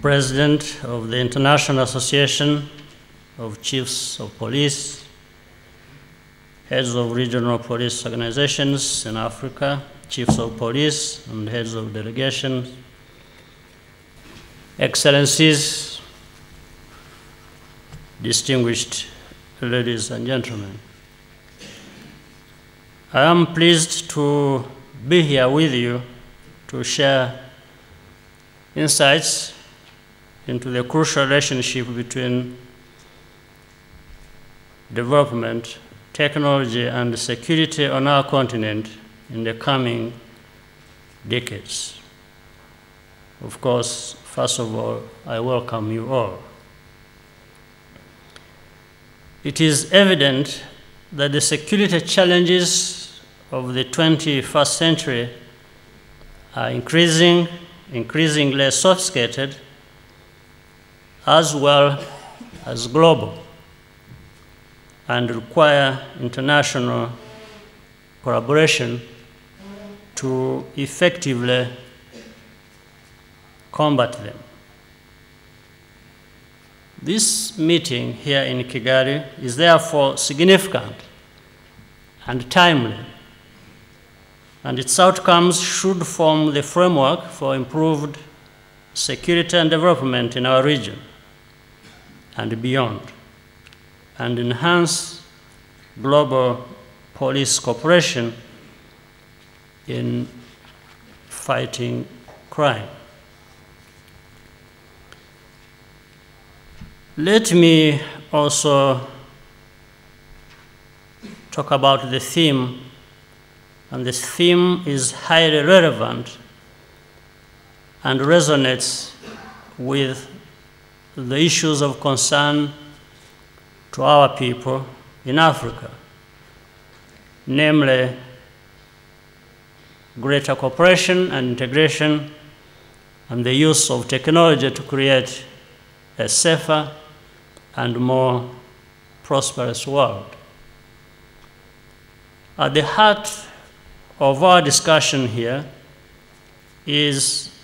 President of the International Association of Chiefs of Police, heads of regional police organizations in Africa, chiefs of police and heads of delegations, Excellencies, distinguished ladies and gentlemen. I am pleased to be here with you to share insights into the crucial relationship between development, technology, and security on our continent in the coming decades. Of course, first of all, I welcome you all. It is evident that the security challenges of the 21st century are increasingly sophisticated as well as global and require international collaboration to effectively combat them. This meeting here in Kigali is therefore significant and timely, and its outcomes should form the framework for improved security and development in our region and beyond, and enhance global police cooperation in fighting crime. Let me also talk about the theme, and this theme is highly relevant and resonates with the issues of concern to our people in Africa, namely greater cooperation and integration and the use of technology to create a safer and more prosperous world. At the heart of our discussion here is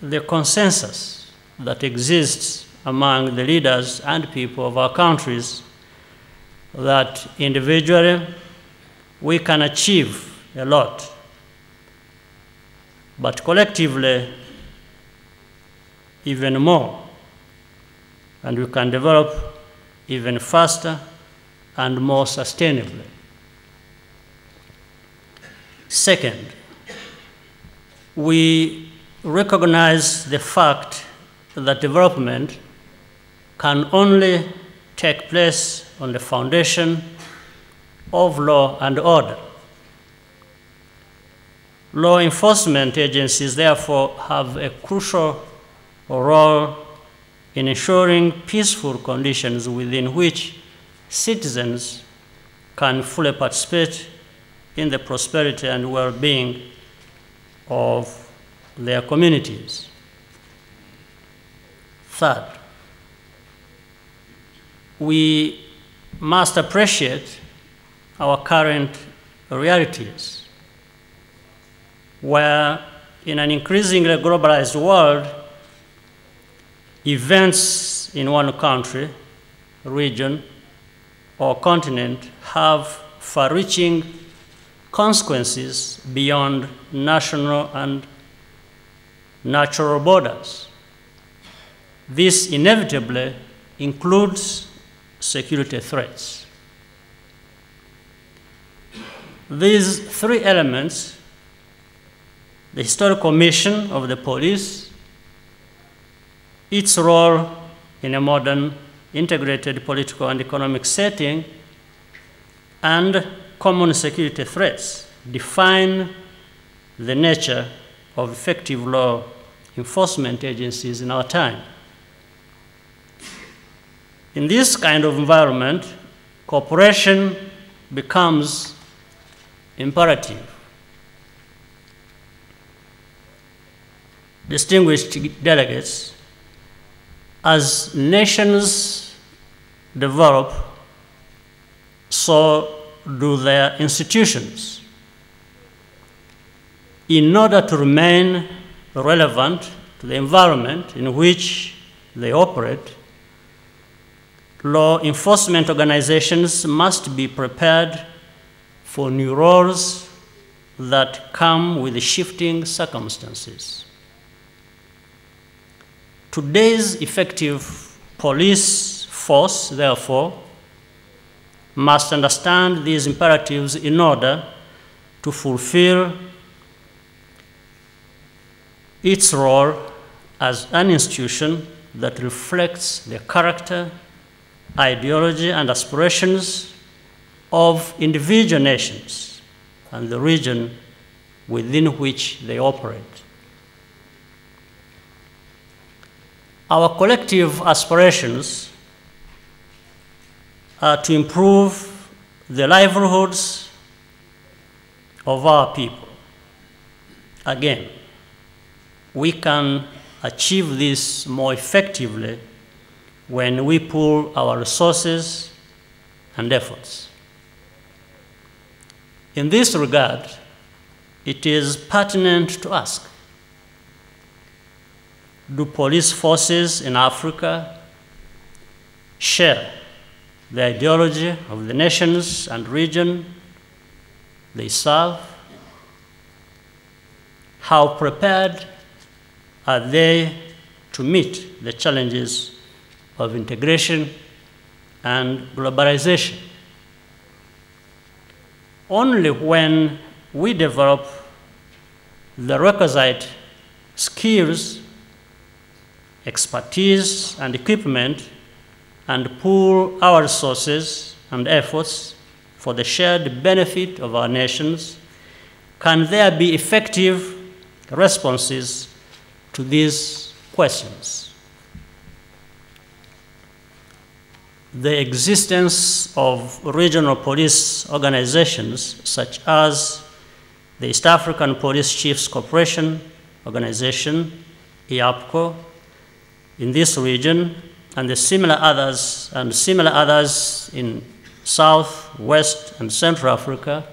the consensus that exists among the leaders and people of our countries that individually we can achieve a lot, but collectively even more, and we can develop even faster and more sustainably. Second, we recognize the fact that development can only take place on the foundation of law and order. Law enforcement agencies, therefore, have a crucial role in ensuring peaceful conditions within which citizens can fully participate in the prosperity and well-being of their communities. Third, we must appreciate our current realities, where in an increasingly globalized world, events in one country, region, or continent have far-reaching consequences beyond national and natural borders. This inevitably includes security threats. These three elements, the historical mission of the police, its role in a modern integrated political and economic setting, and common security threats define the nature of effective law enforcement agencies in our time. In this kind of environment, cooperation becomes imperative. Distinguished delegates, as nations develop, so do their institutions. In order to remain relevant to the environment in which they operate, law enforcement organizations must be prepared for new roles that come with shifting circumstances. Today's effective police force, therefore, must understand these imperatives in order to fulfill its role as an institution that reflects the character, ideology, and aspirations of individual nations and the region within which they operate. Our collective aspirations are to improve the livelihoods of our people. Again, we can achieve this more effectively when we pool our resources and efforts. In this regard, it is pertinent to ask, do police forces in Africa share the ideology of the nations and region they serve? How prepared are they to meet the challenges of integration and globalization? Only when we develop the requisite skills, expertise, and equipment, and pool our resources and efforts for the shared benefit of our nations, can there be effective responses to these questions. The existence of regional police organizations such as the East African Police Chiefs Cooperation Organization, EAPCO, in this region, and similar others in South, West, and Central Africa,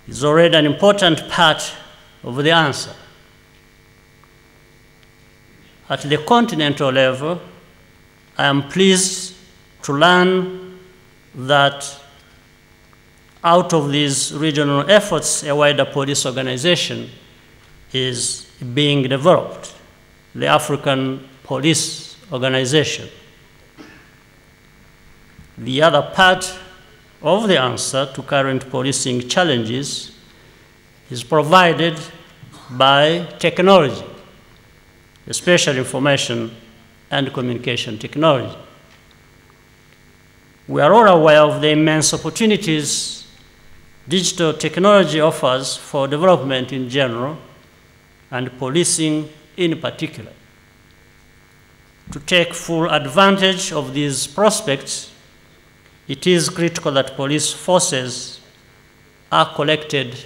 is already an important part of the answer. At the continental level, I am pleased to learn that out of these regional efforts, a wider police organization is being developed, the African Police Organization. The other part of the answer to current policing challenges is provided by technology, especially information and communication technology. We are all aware of the immense opportunities digital technology offers for development in general and policing in particular. To take full advantage of these prospects, it is critical that police forces are connected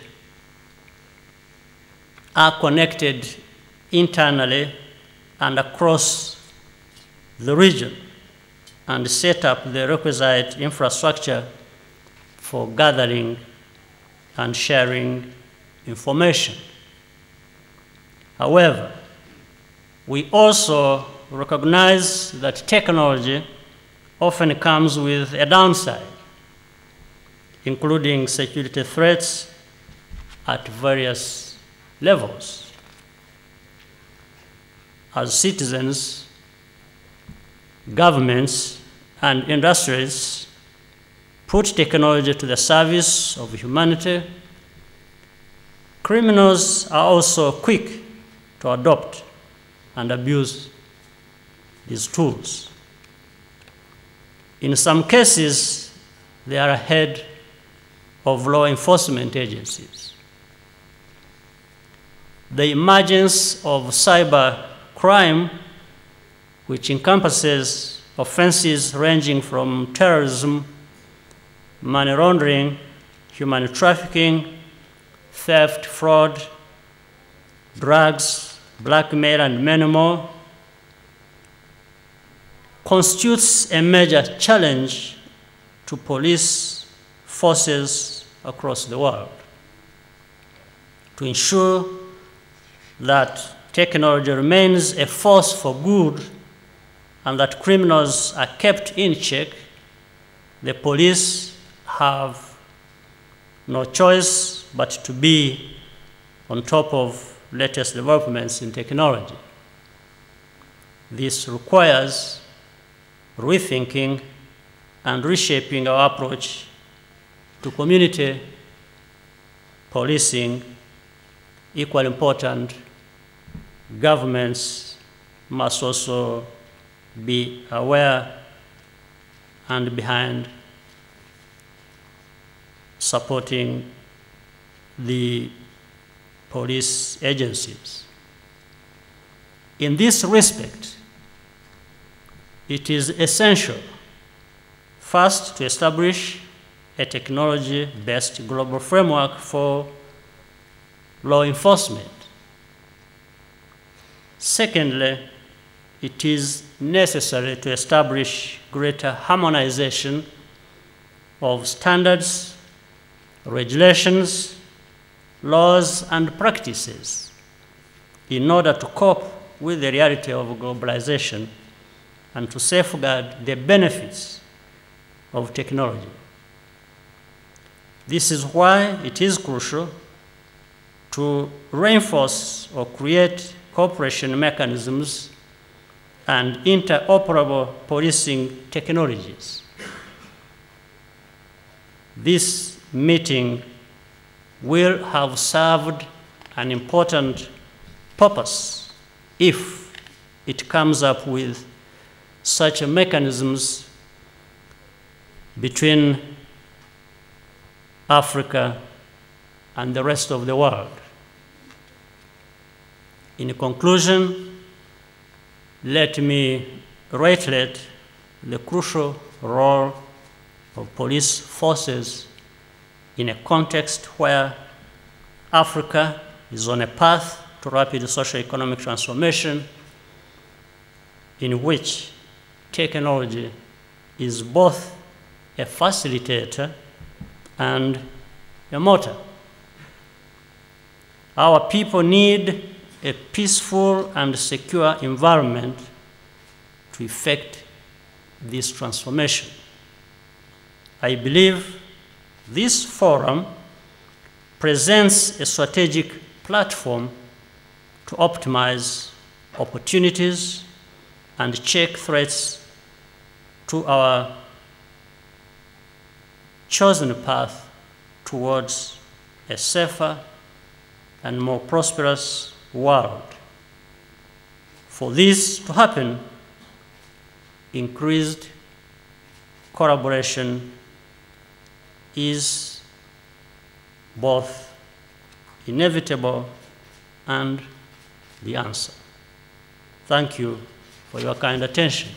internally and across the region and set up the requisite infrastructure for gathering and sharing information. However, we also recognize that technology often comes with a downside, including security threats at various levels. As citizens, governments, and industries put technology to the service of humanity, criminals are also quick to adopt and abuse these tools. In some cases, they are ahead of law enforcement agencies. The emergence of cyber crime, which encompasses offenses ranging from terrorism, money laundering, human trafficking, theft, fraud, drugs, blackmail, and many more, constitutes a major challenge to police forces across the world. To ensure that technology remains a force for good and that criminals are kept in check, the police have no choice but to be on top of latest developments in technology. This requires rethinking and reshaping our approach to community policing. Equally important, governments must also be aware and behind supporting the police agencies. In this respect, it is essential, first, to establish a technology-based global framework for law enforcement. Secondly, it is necessary to establish greater harmonization of standards, regulations, laws, and practices in order to cope with the reality of globalization and to safeguard the benefits of technology. This is why it is crucial to reinforce or create cooperation mechanisms and interoperable policing technologies. This meeting will have served an important purpose if it comes up with such mechanisms between Africa and the rest of the world. In conclusion, let me reiterate the crucial role of police forces in a context where Africa is on a path to rapid socio-economic transformation, in which technology is both a facilitator and a motor. Our people need a peaceful and secure environment to effect this transformation. I believe this forum presents a strategic platform to optimize opportunities and check threats to our chosen path towards a safer and more prosperous world. For this to happen, increased collaboration is both inevitable and the answer. Thank you for your kind attention.